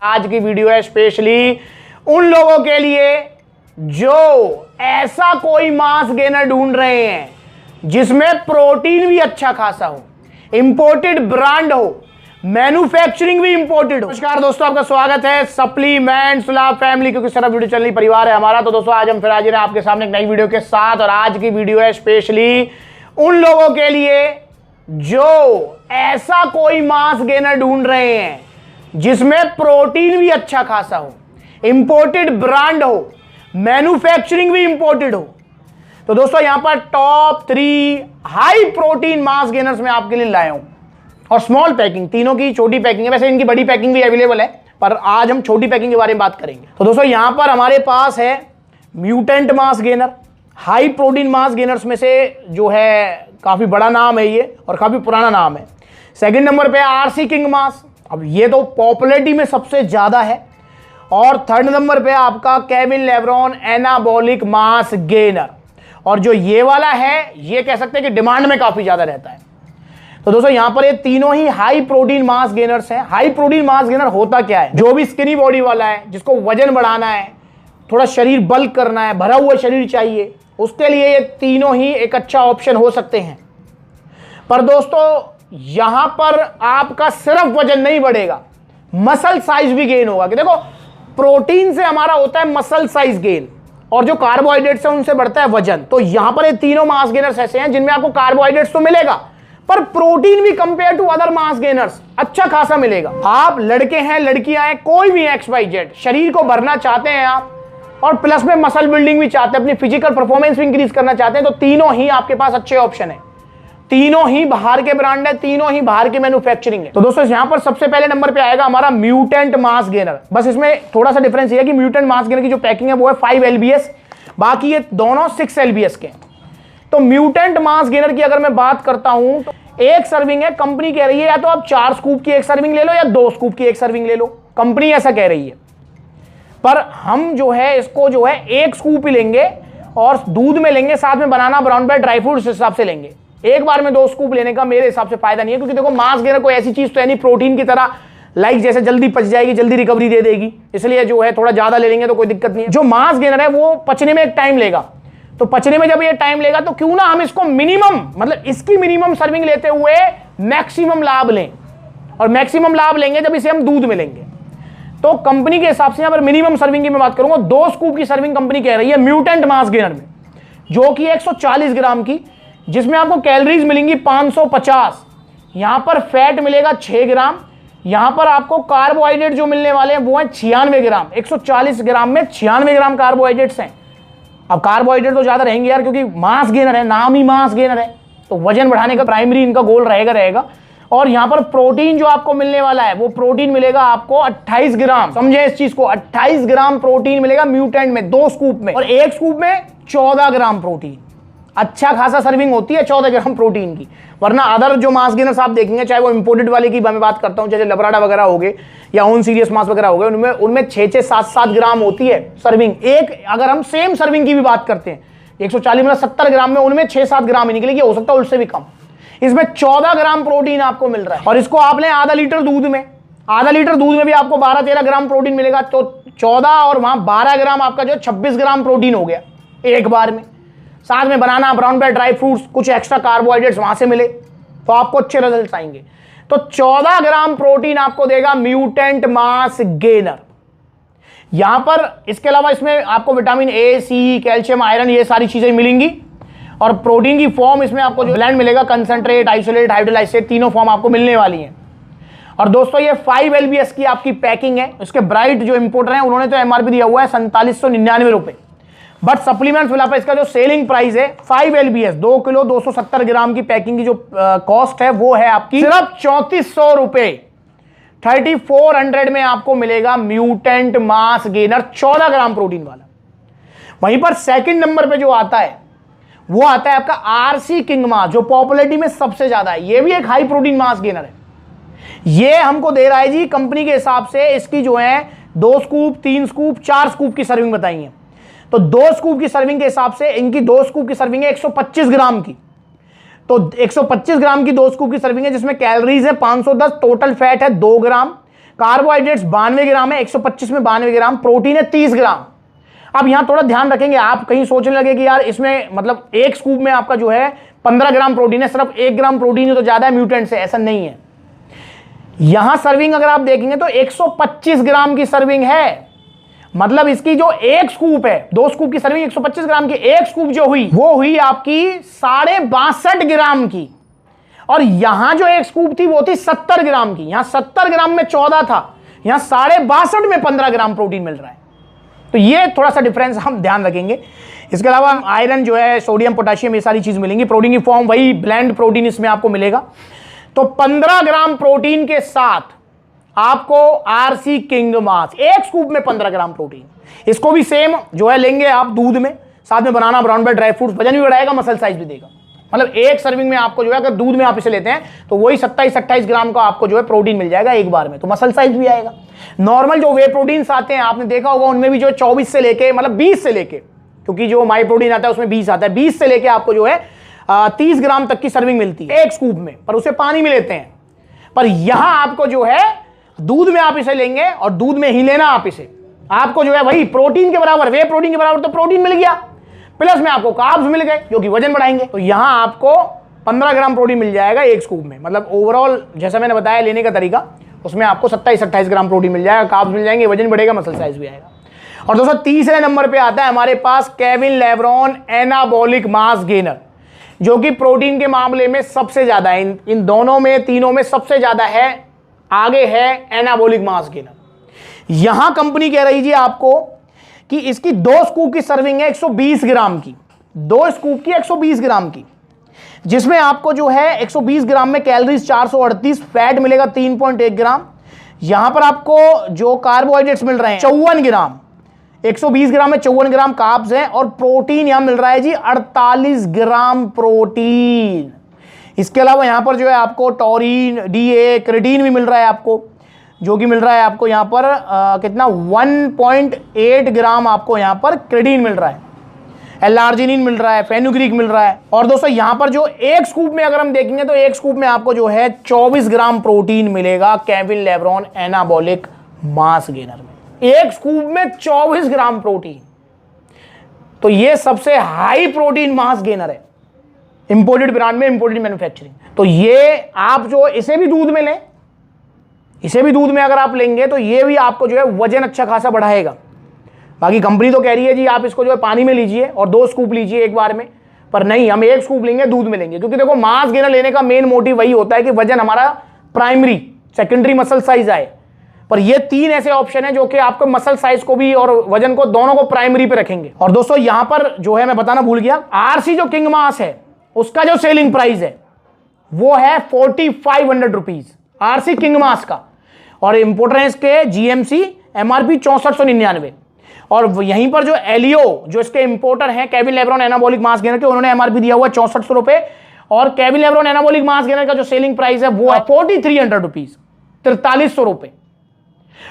आज की वीडियो है स्पेशली उन लोगों के लिए जो ऐसा कोई मास गेनर ढूंढ रहे हैं जिसमें प्रोटीन भी अच्छा खासा हो, इंपोर्टेड ब्रांड हो, मैन्युफैक्चरिंग भी इंपोर्टेड हो। नमस्कार दोस्तों, आपका स्वागत है सप्लीमेंट्स लाभ फैमिली, क्योंकि सारा वीडियो चलनी परिवार है हमारा। तो दोस्तों आज हम फिर हाजिर हैं आपके सामने एक नई वीडियो के साथ, और आज की वीडियो है स्पेशली उन लोगों के लिए जो ऐसा कोई मास गेनर ढूंढ रहे हैं जिसमें प्रोटीन भी अच्छा खासा हो, इंपोर्टेड ब्रांड हो, मैन्युफैक्चरिंग भी इंपोर्टेड हो। तो दोस्तों यहां पर टॉप 3 हाई प्रोटीन मास गेनर्स मैं आपके लिए लाया हूं, और स्मॉल पैकिंग, तीनों की छोटी पैकिंग है। वैसे इनकी बड़ी पैकिंग भी अवेलेबल है, पर आज हम छोटी पैकिंग के बारे में बात करेंगे। तो दोस्तों यहां पर हमारे पास है mutant mass gainer, high protein मास गेनर्स में से जो है काफी बड़ा नाम है ये, और काफी पुराना नाम है। सेकंड नंबर पे आरसी किंग मास, अब ये तो पॉपुलैरिटी में सबसे ज्यादा है। और थर्ड नंबर पे आपका Kevin Levrone anabolic mass gainer, और जो ये वाला है ये कह सकते हैं कि डिमांड में काफी ज्यादा रहता है। तो दोस्तों यहां पर ये तीनों ही हाई प्रोटीन मास गेनर्स हैं। हाई प्रोटीन मास गेनर होता क्या है? जो भी स्किनी बॉडी वाला है, जिसको वजन बढ़ाना है, थोड़ा शरीर बल्क करना है, भरा हुआ शरीर चाहिए, उसके लिए ये तीनों ही एक अच्छा ऑप्शन हो सकते हैं। पर दोस्तों यहां पर आपका सिर्फ वजन नहीं बढ़ेगा, मसल साइज भी गेन होगा। कि देखो प्रोटीन से हमारा होता है मसल साइज गेन, और जो कार्बोहाइड्रेट्स है उनसे बढ़ता है वजन। तो यहां पर ये तीनों मास गेनर्स ऐसे हैं जिनमें आपको कार्बोहाइड्रेट्स तो मिलेगा, पर प्रोटीन भी compare to other mass gainers अच्छा खासा मिलेगा। आप लड़के हैं, लड़कियां हैं, कोई भी XYZ, शरीर को भरना चाहते हैं आप, और प्लस में मसल बिल्डिंग भी चाहते हैं, अपनी फिजिकल परफॉर्मेंस भी इंक्रीज करना चाहते हैं, तो तीनों ही आपके पास अच्छे ऑप्शन है। तीनों ही बाहर के ब्रांड है, तीनों ही बाहर की मैन्युफैक्चरिंग है। तो दोस्तों यहां पर सबसे पहले नंबर पे आएगा हमारा म्यूटेंट मास गेनर। बस इसमें थोड़ा सा डिफरेंस ये है कि म्यूटेंट मास गेनर की जो पैकिंग है वो है 5 LBS, बाकी ये दोनों 6 LBS के। तो म्यूटेंट मास गेनर की अगर मैं बात करता हूं तो एक सर्विंग है, कंपनी कह रही है या तो आप 4 स्कूप की एक सर्विंग ले लो या 2 स्कूप की एक सर्विंग ले लो, कंपनी ऐसा कह रही है। पर हम जो है इसको जो है 1 स्कूप ही लेंगे, और दूध में लेंगे, साथ में बनाना ब्राउन ब्रेड ड्राई फ्रूट हिसाब से लेंगे। एक बार में 2 स्कूप लेने का मेरे हिसाब से फायदा नहीं है, क्योंकि देखो मास गेनर कोई ऐसी चीज तो है नहीं प्रोटीन की तरह, लाइक जैसे जल्दी पच जाएगी, जल्दी रिकवरी दे देगी, इसलिए जो है थोड़ा ज्यादा ले लेंगे तो कोई दिक्कत नहीं है। जो मास गेनर है वो पचने में एक टाइम लेगा, तो पचने में जब ये टाइम लेगा तो क्यों ना हम इसको मिनिमम, मतलब इसकी मिनिमम सर्विंग लेते हुए मैक्सिमम लाभ लें। और मैक्सिमम लाभ लेंगे जब इसे हम दूध में लेंगे। तो कंपनी के हिसाब से यहां पर मिनिमम सर्विंग की मैं बात करूंगा, 2 स्कूप की सर्विंग कंपनी कह रही है म्यूटेंट मास गेनर में, जो कि 140 ग्राम की, जिसमें आपको कैलोरीज मिलेंगी 550, यहां पर फैट मिलेगा 6 ग्राम, यहां पर आपको कार्बोहाइड्रेट जो मिलने वाले हैं वो है 96 ग्राम। 140 ग्राम में 96 ग्राम कार्बोहाइड्रेट्स हैं। अब कार्बोहाइड्रेट तो ज्यादा रहेंगे यार, क्योंकि मास गेनर है, नाम ही मास गेनर है, तो वजन बढ़ाने का प्राइमरी इनका गोल रहेगा। और यहां पर प्रोटीन जो आपको मिलने वाला है वो प्रोटीन मिलेगा आपको 28 ग्राम, समझे इस चीज को, 28 ग्राम प्रोटीन मिलेगा म्यूटेंट में 2 स्कूप में, और 1 स्कूप में 14 ग्राम प्रोटीन। अच्छा खासा सर्विंग होती है 14 ग्राम प्रोटीन की। वरना अदर जो मास गेनर्स आप देखेंगे, चाहे वो इंपोर्टेड वाले की मैं बात करता हूं, जैसे लबराडा वगैरह हो गए या ओन सीरियस मास वगैरह हो गए, उनमें 6-6, 7-7 ग्राम होती है सर्विंग। एक अगर हम सेम सर्विंग की भी बात करते हैं, 140 मतलब 70 ग्राम में उनमें 6-7 ग्राम ही निकलेगी, हो सकता है उससे भी कम। इसमें 14 ग्राम प्रोटीन आपको मिल रहा है, और इसको आप लें आधा लीटर दूध में, आधा लीटर दूध में भी आपको 12-13 ग्राम प्रोटीन मिलेगा। तो 14 और वहां 12 ग्राम आपका जो 26 ग्राम प्रोटीन हो गया एक बार में। साथ में बनाना ब्राउन ब्रेड ड्राई फ्रूट्स, कुछ एक्स्ट्रा कार्बोहाइड्रेट्स वहां से मिले, तो आपको अच्छे रिजल्ट आएंगे। तो 14 ग्राम प्रोटीन आपको देगा म्यूटेंट मास गेनर। यहां पर इसके अलावा इसमें आपको vitamin A, C, calcium, iron, ये सारी चीजें मिलेंगी, और प्रोटीन की फॉर्म इसमें आपको जो ब्लेंड मिलेगा, कंसंट्रेट, आइसोलेट, हाइड्रोलाइसेट, तीनों फॉर्म आपको मिलने वाली हैं। और दोस्तों ये 5 LBS की आपकी पैकिंग है। उसके ब्राइट जो इंपोर्टर हैं उन्होंने तो MRP दिया हुआ है 4799 रुपए, बट सप्लीमेंट्स मिला इसका जो सेलिंग प्राइस है 5 LBS 2 किलो 270 ग्राम की पैकिंग की जो कॉस्ट है वो है आपकी सिर्फ 3400 रुपए। 3400 में आपको मिलेगा mutant mass gainer 14 gram protein वाला। वहीं पर सेकंड नंबर पे जो आता है वो आता है आपका आरसी किंग मास, जो पॉपुलैरिटी में सबसे ज्यादा है। ये भी एक हाई प्रोटीन मास गेनर है। ये हमको दे रहा है जी कंपनी के हिसाब से, इसकी जो है 2 स्कूप, 3 स्कूप, 4 स्कूप की सर्विंग बताई है। तो 2 स्कूप की सर्विंग के हिसाब से इनकी 2 स्कूप की सर्विंग है 125 ग्राम की। तो 125 ग्राम की 2 स्कूप की सर्विंग है, जिसमें कैलोरीज है 510, टोटल फैट है 2 ग्राम, कार्बोहाइड्रेट्स 92 ग्राम है, 125 में 92 ग्राम, प्रोटीन है 30 ग्राम। अब यहां थोड़ा ध्यान रखेंगे, आप कहीं सोचने लगे कि यार इसमें मतलब एक स्कूप में आपका जो है 15 ग्राम प्रोटीन है, सिर्फ 1 ग्राम प्रोटीन है तो ज्यादा है म्यूटेंट से, ऐसा नहीं है। यहां सर्विंग अगर आप देखेंगे तो 125 ग्राम की सर्विंग है, मतलब इसकी जो एक स्कूप है, 2 स्कूप की सर्विंग 125 ग्राम की, एक स्कूप जो हुई वो हुई आपकी 62.5 ग्राम की, और यहां जो एक स्कूप थी वो थी 70 ग्राम की। यहां 70 ग्राम में 14 था, यहां 62.5 में 15 ग्राम प्रोटीन मिल रहा है। तो ये थोड़ा सा डिफरेंस हम ध्यान रखेंगे। इसके अलावा आयरन जो है, सोडियम, पोटेशियम, ये सारी चीज मिलेंगी। प्रोटीन की फॉर्म वही ब्लेंड प्रोटीन इसमें आपको मिलेगा। तो 15 ग्राम प्रोटीन के साथ आपको आरसी किंग मास, एक स्कूप में 15 ग्राम प्रोटीन। इसको भी सेम जो है लेंगे आप दूध में, साथ में बनाना, ब्राउन ब्रेड, ड्राई फ्रूट्स, वजन भी बढ़ाएगा, मसल साइज भी देगा। मतलब एक सर्विंग में आपको जो है अगर दूध में आप इसे लेते हैं तो वही 27-28 ग्राम का आपको जो है प्रोटीन मिल जाएगा एक बार में, तो मसल साइज भी आएगा। नॉर्मल जो वे प्रोटीन्स आते हैं आपने देखा होगा, उनमें भी जो 24 से लेके मतलब 20 से लेके, क्योंकि जो माई प्रोटीन आता है उसमें 20 आता है, 20 से लेके आपको जो है 30 ग्राम तक की सर्विंग मिलती है एक स्कूप में, पर उसे पानी में लेते हैं। पर यहां आपको जो है दूध में आप इसे लेंगे और दूध में ही लेना आप इसे, आपको जो है वही प्रोटीन के बराबर, वे प्रोटीन के बराबर तो प्रोटीन मिल गया, प्लस में आपको कार्ब्स मिल गए जो कि वजन बढ़ाएंगे। तो यहां आपको 15 ग्राम प्रोटीन मिल जाएगा एक स्कूप में। मतलब ओवरऑल जैसा मैंने बताया लेने का तरीका, उसमें आपको 27-28 ग्राम प्रोटीन मिल जाएगा, कार्ब्स मिल जाएंगे, वजन बढ़ेगा, मसल साइज भी आएगा। और दोस्तों तीसरे नंबर पे आता है हमारे पास Kevin Levrone anabolic mass gainer, जो कि प्रोटीन के मामले में सबसे ज्यादा है, इन दोनों में, तीनों में सबसे ज्यादा है, आगे है एनाबॉलिक मास गेनर। यहां कंपनी कह रही जी आपको कि इसकी 2 स्कूप की सर्विंग है 120 ग्राम की, 2 स्कूप की 120 ग्राम की, जिसमें आपको जो है 120 ग्राम में कैलोरीज 438, फैट मिलेगा 3.1 ग्राम। यहां पर आपको जो कार्बोहाइड्रेट्स मिल रहे हैं 54 ग्राम, 120 ग्राम में 54 ग्राम कार्ब्स हैं, और प्रोटीन यहां मिल रहा है जी 48 ग्राम प्रोटीन। इसके अलावा यहां पर जो है आपको टॉरिन, डीए, क्रेटीन भी मिल रहा है आपको, जो कि मिल रहा है आपको यहां पर कितना 1.8 ग्राम आपको यहां पर क्रेटीन मिल रहा है, एल-आर्जिनिन मिल रहा है, फेनुग्रीक मिल रहा है। और दोस्तों यहां पर जो एक स्कूप में अगर हम देखेंगे तो एक स्कूप में आपको जो है 24 ग्राम प्रोटीन मिलेगा Kevin Levrone anabolic mass gainer में, एक स्कूप में 24 ग्राम प्रोटीन। तो ये सबसे हाई प्रोटीन मास गेनर है इंपोर्टेड ब्रांड में, इंपोर्टेड मैन्युफैक्चरिंग। तो ये आप जो इसे भी दूध में लें, इसे भी दूध में अगर आप लेंगे तो ये भी आपको जो है वजन अच्छा खासा बढ़ाएगा। बाकी कंपनी तो कह रही है जी आप इसको जो है पानी में लीजिए और 2 स्कूप लीजिए एक बार में, पर नहीं, हम 1 स्कूप लेंगे, दूध में लेंगे। क्योंकि देखो मास गेनर लेने का मेन मोटिव वही होता है कि वजन हमारा प्राइमरी, सेकेंडरी मसल साइज आए। पर ये 3 ऐसे ऑप्शन है जो कि आपको मसल साइज को भी और वजन को दोनों को प्राइमरी पे रखेंगे। और दोस्तों यहां पर जो है मैं बताना भूल गया, आरसी जो किंग मास है उसका जो सेलिंग प्राइस है वो है 4500 रुपीज, आरसी किंग मास का। और इंपोर्टर है इसके जीएमसी, एमआरपी 6499। और यहीं पर जो एलियो जो इसके इंपोर्टर हैं Kevin Levrone anabolic mass gainer के, उन्होंने एमआरपी दिया हुआ 6400 रुपए, और Kevin Levrone anabolic mass gainer का जो सेलिंग प्राइस है वो है 4300 रुपीज, 4300 रुपए।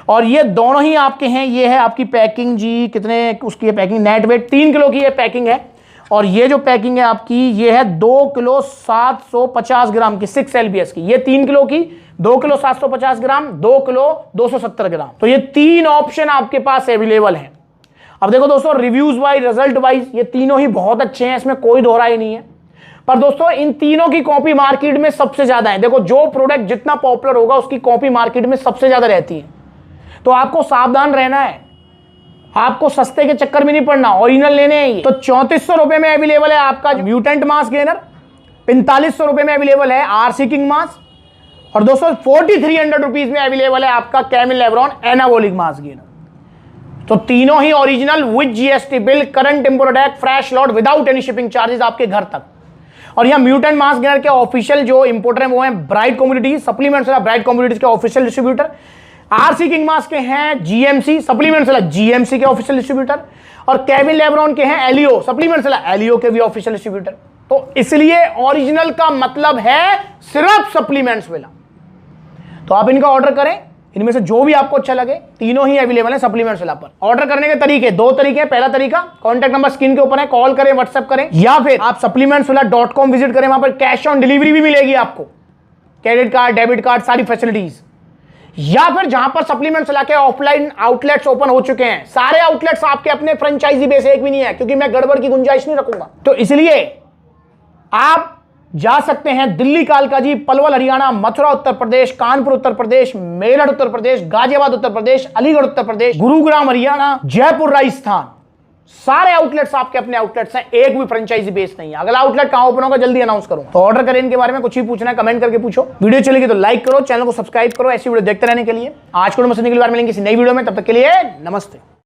और ये दोनों ही आपके हैं। ये है आपकी पैकिंग जी, कितने उसकी है पैकिंग, नेट वेट 3 किलो की ये पैकिंग है। और ये जो पैकिंग है आपकी ये है 2 किलो 750 ग्राम की, 6 LBS की। ये 3 किलो की 2 किलो 750 ग्राम, 2 किलो 270 ग्राम। तो ये 3 ऑप्शन आपके पास अवेलेबल हैं। अब देखो दोस्तों रिव्यूज वाइज, रिजल्ट वाइज ये तीनों ही बहुत अच्छे हैं, इसमें कोई दोहरा ही नहीं है। पर दोस्तों इन तीनों की कॉपी मार्केट में सबसे ज्यादा है। देखो जो प्रोडक्ट जितना पॉपुलर होगा उसकी कॉपी मार्केट में सबसे ज्यादा रहती है। तो आपको सावधान रहना है, आपको सस्ते के चक्कर में नहीं पड़ना, ओरिजिनल लेने हैं ये। तो 3400 रुपए में अवेलेबल है आपका म्यूटेंट मास गेनर, 4500 रुपए में अवेलेबल है आरसी किंग मास, और दोस्तों 4300 रुपीज में अवेलेबल है आपका Kevin Levrone anabolic mass gainer. तो तीनों ही original with GST bill, current import tax, fresh lot, without any shipping charges आपके घर तक। और यहाँ म्यूटेंट मास गेनर के ऑफिशियल जो इंपोर्टर हैं वो हैं Bright Communities, supplements Bright Communities के official distributor. RC king mass के हैं जीएमसी, सप्लीमेंट्स जीएमसी के ऑफिशियल डिस्ट्रीब्यूटर। और केविन लेब्रॉन के हैं एलियो, सप्लीमेंट्स एलियो के भी ऑफिशियल डिस्ट्रीब्यूटर। तो इसलिए ओरिजिनल का मतलब है सिर्फ सप्लीमेंट्स वाला। तो आप इनका ऑर्डर करें, इनमें से जो भी आपको अच्छा लगे, तीनों ही अवेलेबल है सप्लीमेंट्स वाला पर। ऑर्डर करने के तरीके 2 तरीके हैं। पहला तरीका कॉन्टैक्ट नंबर स्क्रीन के ऊपर है, कॉल करें, व्हाट्सएप करें, या फिर आप supplementswala.com विजिट करें, वहां पर कैश ऑन डिलीवरी भी मिलेगी आपको, क्रेडिट कार्ड, डेबिट कार्ड, सारी फैसिलिटीज। या फिर जहां पर सप्लीमेंट्स लाके ऑफलाइन आउटलेट्स ओपन हो चुके हैं, सारे आउटलेट्स आपके अपने फ्रेंचाइजी बेस एक भी नहीं है, क्योंकि मैं गड़बड़ की गुंजाइश नहीं रखूंगा। तो इसलिए आप जा सकते हैं दिल्ली कालकाजी, पलवल हरियाणा, मथुरा उत्तर प्रदेश, कानपुर उत्तर प्रदेश, मेरठ उत्तर प्रदेश, गाजियाबाद उत्तर प्रदेश, अलीगढ़ उत्तर प्रदेश, गुरुग्राम हरियाणा, जयपुर राजस्थान, सारे आउटलेट्स आपके अपने आउटलेट्स हैं, एक भी फ्रेंचाइजी बेस नहीं है। अगला आउटलेट कहां ओपन होगा जल्दी अनाउंस करूं, तो ऑर्डर करें इनके बारे में, कुछ ही पूछना है कमेंट करके पूछो। वीडियो चलेगी तो लाइक करो, चैनल को सब्सक्राइब करो ऐसी वीडियो देखते रहने के लिए। आज को मिलेंगे किसी नई वीडियो में, तब तक के लिए नमस्ते।